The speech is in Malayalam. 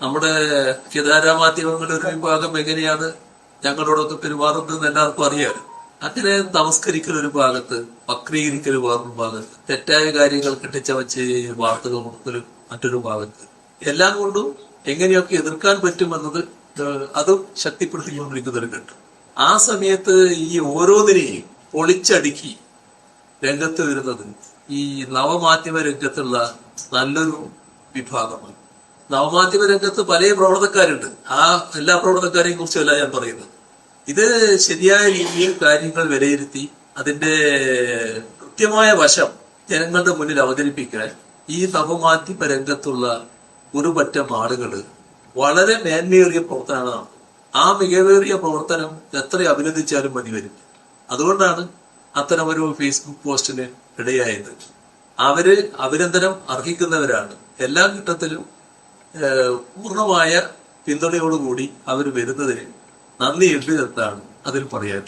നമ്മുടെ യഥാര മാധ്യമങ്ങളുടെ ഒരു വിഭാഗം എങ്ങനെയാണ് ഞങ്ങളോടൊക്കെ പെരുമാറുന്നതെന്ന് എല്ലാവർക്കും അറിയാം. അങ്ങനെ നമസ്കരിക്കൽ ഒരു ഭാഗത്ത്, വക്രീകരിക്കൽ വേറൊരു ഭാഗത്ത്, തെറ്റായ കാര്യങ്ങൾ കെട്ടിച്ചവച്ച് വാർത്തകൾ കൊടുക്കലും മറ്റൊരു ഭാഗത്ത്, എല്ലാം കൊണ്ടും എങ്ങനെയൊക്കെ എതിർക്കാൻ പറ്റുമെന്നത് അതും ശക്തിപ്പെടുത്തിക്കൊണ്ടിരിക്കുന്നൊരു ഘട്ടം. ആ സമയത്ത് ഈ ഓരോന്നിനെയും പൊളിച്ചടുക്കി രംഗത്ത് വരുന്നത് ഈ നവമാധ്യമ രംഗത്തുള്ള നല്ലൊരു വിഭാഗമാണ്. നവമാധ്യമ രംഗത്ത് പല പ്രവർത്തകരുണ്ട്. ആ എല്ലാ പ്രവർത്തകരെയും കുറിച്ചല്ല ഞാൻ പറയുന്നത്. ഇത് ശരിയായ രീതിയിൽ കാര്യങ്ങൾ വിലയിരുത്തി അതിന്റെ കൃത്യമായ വശം ജനങ്ങളുടെ മുന്നിൽ അവതരിപ്പിക്കാൻ ഈ നവമാധ്യമ രംഗത്തുള്ള ഒരു പറ്റം ആളുകൾ വളരെ മേന്മയേറിയ പ്രവർത്തനമാണ്. ആ മികവേറിയ പ്രവർത്തനം എത്ര അഭിനന്ദിച്ചാലും മതി വരും. അതുകൊണ്ടാണ് അത്തരമൊരു ഫേസ്ബുക്ക് പോസ്റ്റിന് ഇടയായത്. അവര് അഭിനന്ദനം അർഹിക്കുന്നവരാണ്. എല്ലാ ഘട്ടത്തിലും പൂർണ്ണമായ പിന്തുണയോടുകൂടി അവർ വരുന്നതിന് നന്ദി എഴുതിയെത്താണ് അതിൽ പറയാൻ.